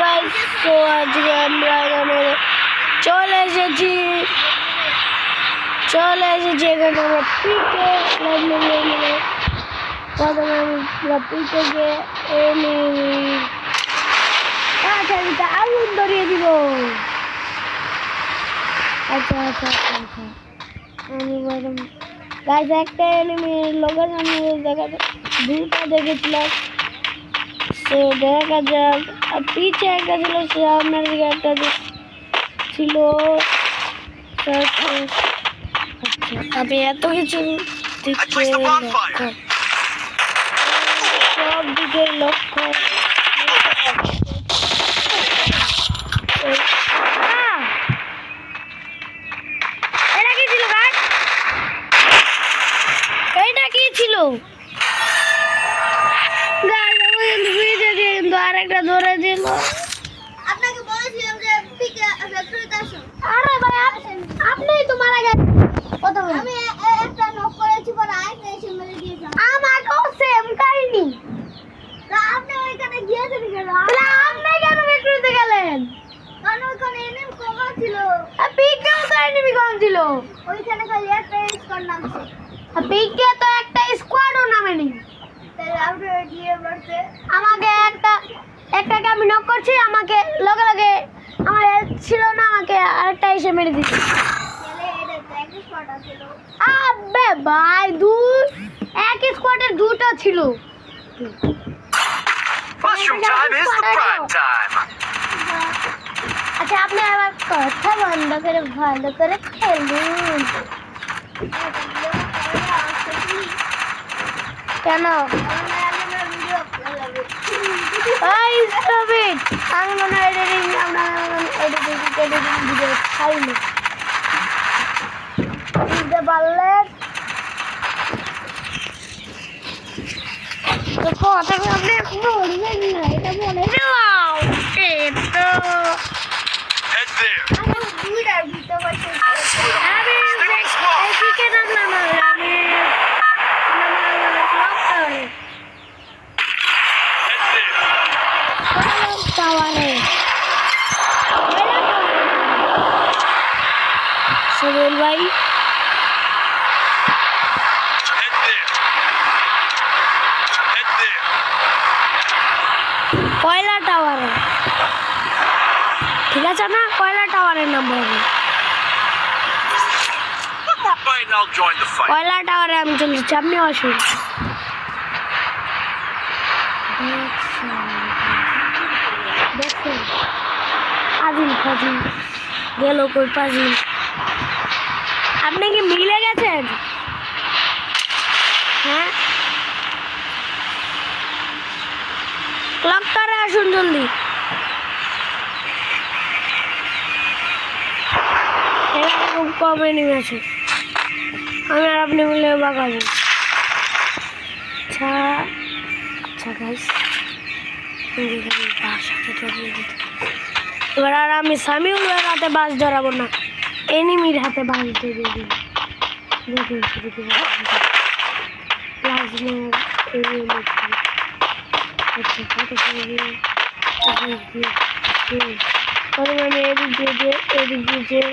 Guys, তো আজকে আমরা এখানে চলে এসেছি এখানে আমরা পিকে প্রথমে আমরা পিকে গিয়ে তাড়াতাড়িতে আগুন ধরিয়ে দিব। আচ্ছা আমি বললাম গাইস, একটা এনিমির লোকেশন দেখা দুটো দেখেছিলাম, তো দেখা যাক। আর পিছে একটা ছিল, সামনের দিকে একটা ছিল। আচ্ছা, আমি এত কিছু দিকে সব দিকে লক্ষ্য এটা কি ছিল গাইস? এইটা কি ছিল গাইস? কিন্তু আরেকটা ধরে দিল। আপনাকে বলেছিলাম যে পিকে ফ্যাক্টরিতে আসুন। আরে ভাই, আপনিই তো মারা গেছেন। আমি একটা নক করেছি, পরে আরেকটা এসে মেরে দিয়েছে। আমাকেও সেম কাহিনী। তা আপনি ওইখানে গিয়েছেন কেন? তাহলে আপনি কেন ফ্যাক্টরিতে গেলেন? কারণ ওইখানে এনিমি কম ছিল। পিকেও তো এনিমি কম ছিল। ওইখানে খালি একটা স্কোয়াড নামছে। পিকে তো একটা স্কোয়াডও নামেনি। তাহলে আপনি গিয়ে বলতে আমাকে একটাকে আমি নক করছি, আমাকে লগে লগে আমার হেলথ ছিল না, আমাকে আরেকটা এসে মেরে দিচ্ছে। তাহলে এটা এক স্কোয়াড ছিল। আবে ভাই, এক স্কোয়াডের দুটো ছিল। Mushroom time is the prime time. আচ্ছা, আপনি আমার কথা বন্ধ করে ভালো করে খেলুন। কেন? আমি মনে হয় এডিটিং ভিডিও খাইনি। বুঝতে পারলেন তো কথা আপনি বলবেন না, এটা মনে Head there. আমি দুইটার ভিতর বসে আমি এদিকে নামলাম না, আমি Head there. টাওয়ারে সুবল ভাই, Head there. Head there. কয়লা টাওয়ারে, ঠিক আছে না? কয়লা টাওয়ারের number One more bite and I'll join the fight. কয়লা টাওয়ারে আমি চলেছি, আপনি আসুন। দেখছেন ফাজিল গেল কই ফাজিল? আপনি কি মিলে গেছেন? হ্যাঁ, ক্লক টারে আসুন জলদি। এখানে খুব কম এনিমি আছে, আমি আর আপনি মিলে বাগাবো। আচ্ছা গাইস, এবার আর আমি সামিউলের হাতে বাস ধরাবো না, এনিমির হাতে বাস ধরে দিই। আমি এদিক দিয়ে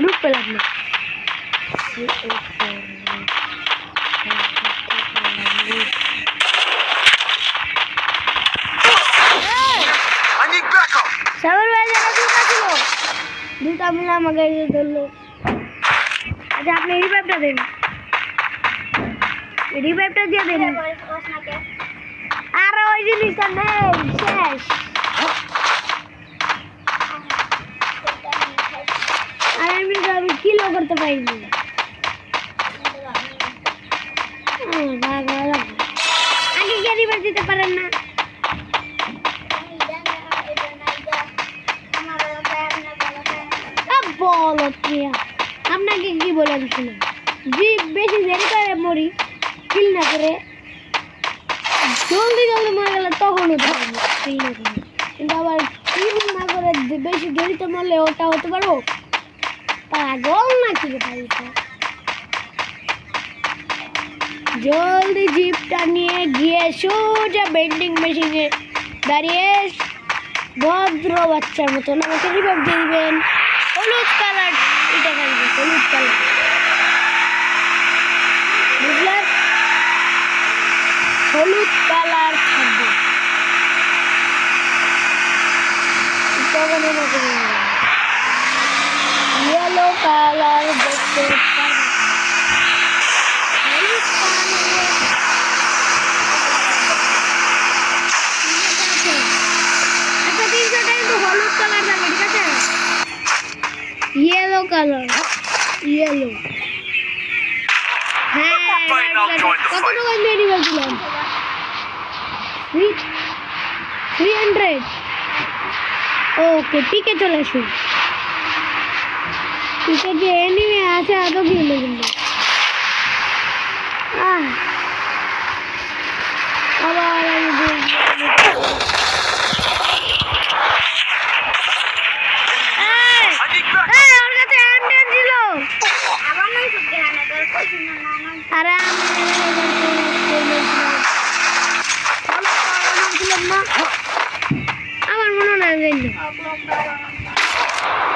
লুক পেলাম না। I need backup. সাগর ভাই, দুটা ছিল, দুটা মিলে আমাকে ধরলো। আচ্ছা, আপনি রিভাইভটা দেন, রিভাইভটা দিয়ে দেন। আর ওই জিনিসটা নেই, শেষ। আর আমি কিলো করতে পারিনি। আগে কে রিভাইভ দিতে পারেন না? বলো প্রিয়া, আপনাকে কি বলে শুনে জি বেশি দেরি করে মরি, কিল না করে জলদি মরে গেলে তখনও কিল না করে, কিন্তু আবার কিল না করে বেশি দেরিতে মরলে ওটা হতে পারবো পাগল নাকি রে ভাই? জলদি জিপটা নিয়ে গিয়ে সোজা বেন্ডিং মেশিনে দাঁড়িয়ে ভদ্র বাচ্চার মতন আমাকে রিভাইভ দিয়ে দিবেন। হলুদ কালার এটা খাইবে, হলুদ কালার বুঝলেন, হলুদ কালার খাদ্য ইয়েলো কালার দেখতে পারবেন। হলুদ কালার আচ্ছা 300টা কিন্তু হলুদ কালার থাকবে, ঠিক আছে? Yellow colour, yellow. হ্যাঁ কত টাকা দিয়ে বলছিলাম? 300। ওকে পিকে চলে আসুন। পিকে যে এনিমি আছে আদৌ কি হলো কিন্তু আবার ওর কাছে M10 ছিল। আরে আমার মনে নাই জানি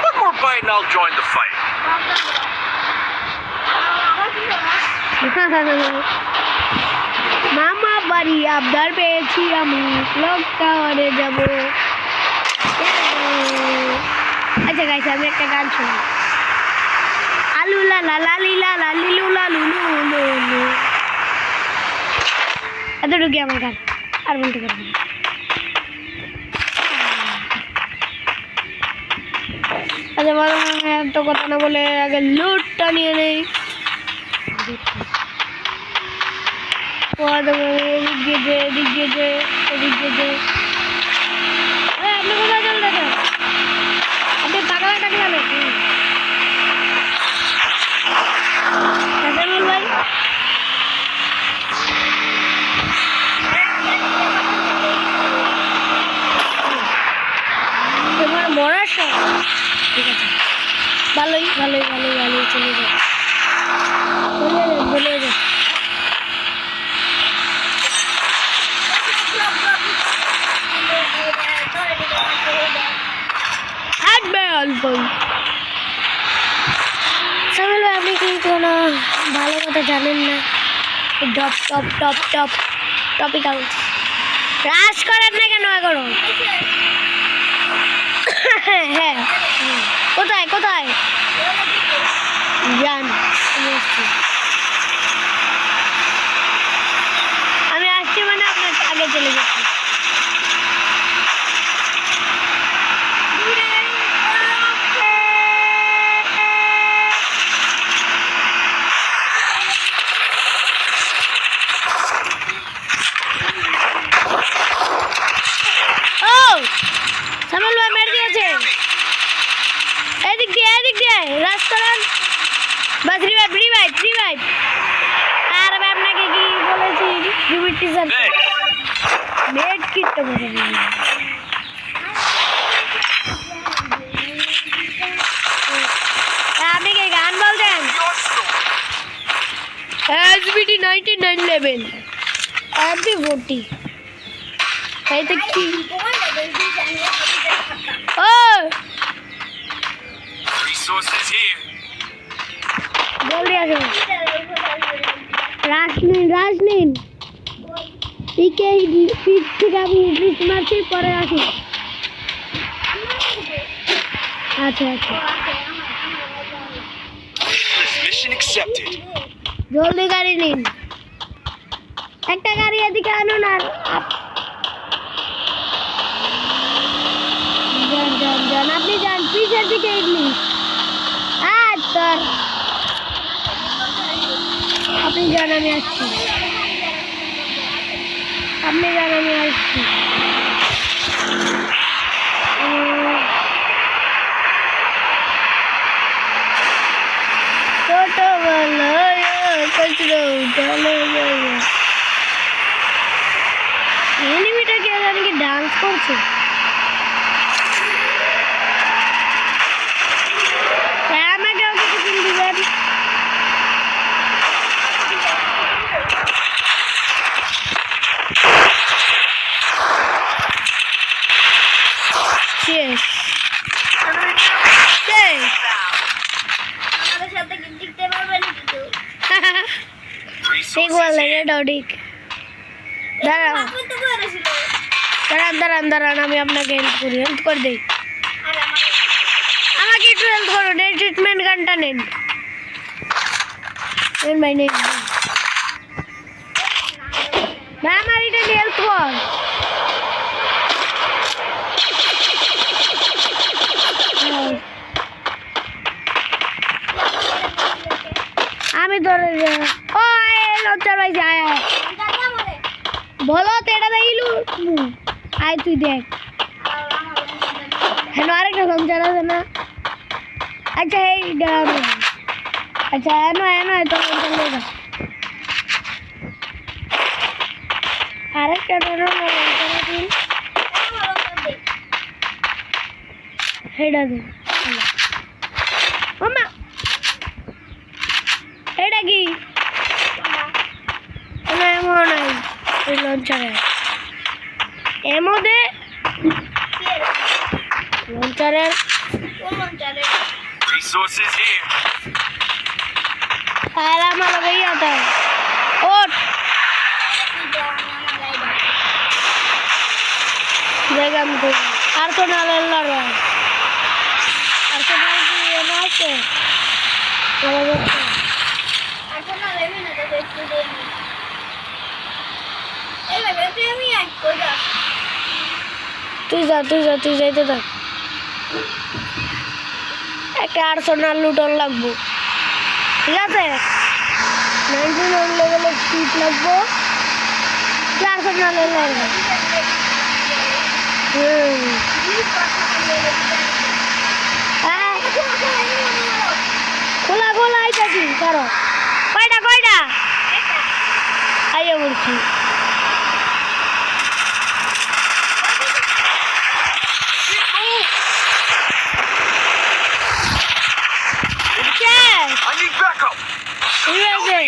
One more bite and I'll join the fight. মামা বাড়ি আবদার পেয়েছি আমি, ক্লক টাওয়ারে যাব। আচ্ছা গাইস আমি একটা গান শুনি। আলু লালা লালিলা লালিলু লালুলু লুলু। এতটুকু আমার গান, আর বলতে পারবো না। আচ্ছা বলো এত কথা না বলে আগে লুটটা নিয়ে নেই। এদিক দিয়ে এদিক দিয়ে এদিক দিয়ে আপনি কোথায় চলে দেখেন? আপনি টাকলা টাকলা নাকি ভাই? তোমার মরার সব ঠিক আছে, ভালোই ভালোই ভালোই ভালোই চলে যাও, চলে যাও। আপনি কি কোনো ভালো কথা জানেন না? Top top top top topical rush করেন না কেন এখন? হ্যাঁ কোথায় কোথায় যান? আমি আসছি মানে আপনার আগে চলে যাচ্ছি। সামাল ভাই মেরে দিয়েছে, এদিক দিয়ে রাশ করেন বাস। Revive revive revive. আর আমি আপনাকে কি বলেছি? ডিউটি স্যার মেড কিটটা বলে আপনি কি গান বলছেন? SBT 99 লেভেল MP40 তাই তো কি? ও Resources here. জলদি আসো, রাশ নিন। পিকে পিক থেকে আমি ইংলিশ মারছি, পরে আসি। আচ্ছা আচ্ছা Mission accepted. জলদি গাড়ি নিন, একটা গাড়ি এদিকে আনুন। আর যান আপনি যান পিছের দিকে ইংলিশ। আচ্ছা আপনি যান, আমি আসছি। আপনি যান, আমি আসছি। ছোটবেলায় কচরো চলে যাবে। এনিমিটা কে জানি কি ডান্স করছে। আমাকে ওকে কিছু দিবেন। এটাও ঠিক। দাঁড়ান বাপু তো করেছিল দাঁড়ান দাঁড়ান দাঁড়ান, আমি আপনাকে হেল্প করে দিই। আর আমাকে আমাকে একটু হেল্প করুন, এই ট্রিটমেন্ট গানটা নেন। নেন ভাই, নেন ভাই, আমার এটা নিয়ে হেল্প কর। আমি ধরে ও লজ্জার ভাই যায় দাদা মরে বলো তো এটা দেইলু আয় তুই দেখ। আর আমার হ্যাঁ আরেকটা সংসার আছে না? আচ্ছা এই দাঁড়ানো, আচ্ছা এনো এনো তো আরেকটা ধরো হেডা দিন। মামা এটা কি না এমন নাই এই লঞ্চারে এমদে লঞ্চারের Resources here. আর আমার ভাইয়া তা ওট দেখলাম তো আর তো নালের লড়াই আর তো নাল কি এনে আছে তুই যা তুই যাইতে থাক। একটা আর্সেনাল লুটন লাগবো, ঠিক আছে? 99 লেভেলের সিট লাগবো, আর্সেনালের লাগবে। খোলা খোলা আইতাছি কারো কয়টা আইয়া বলছি। I need backup. ঠিক আছে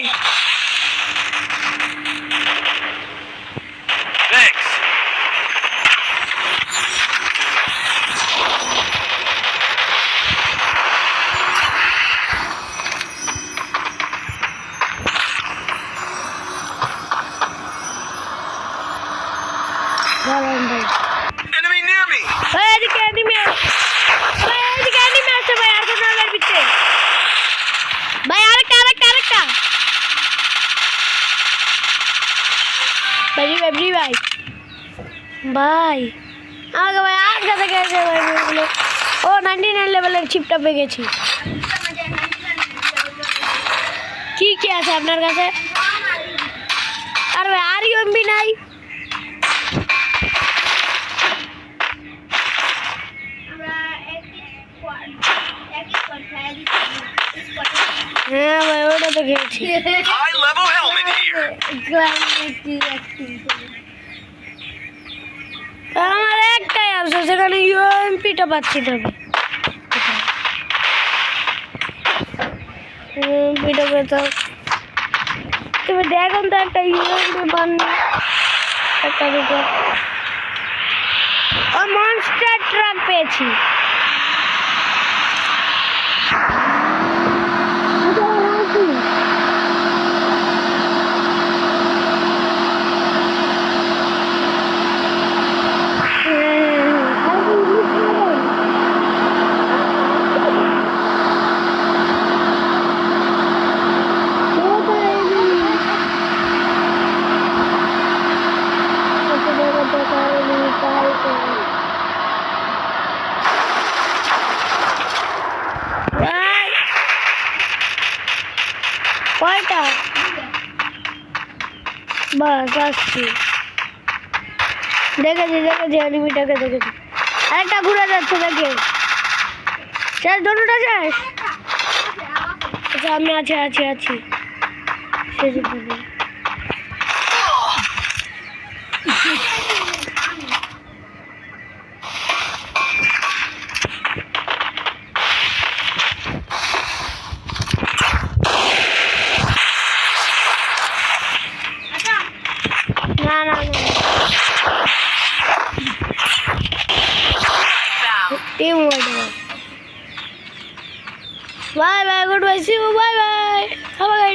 Thanks. দাঁড়ান ভাই, Enemy near me. ভাই এদিকে এনিমি আছে ভাই আর্সেনালের ভিতরে ভাই। আরেকটা ভাই ভাই ভাই আমাকে ভাই আর কাছে গেছে ভাই বলে ও 99 লেভেলের চিপটা পেয়ে গেছি। কি কি আছে আপনার কাছে? আর ভাই আর ইউএমপি নাই? হ্যাঁ ভাই ওটা তো খেয়েছি। High level helmet here. আমার একটাই আছে, সেখানে ইউএমপিটা পাচ্ছি না। ইউএমপিটা পেতাম, তুমি দেখুন তো একটা ইউএমপি পান একটা দুটো। ও মনস্টার ট্রাক পেয়েছি। কয়টা? বাস আসছি, দেখেছি অ্যানিমিটাকে দেখেছি। আরেকটা ঘুরে যাচ্ছে দেখে শেষ, ধরুটা শেষ। আচ্ছা আমি আছি শেষ করে। না team wide. Bye bye, good bye, see you, bye by.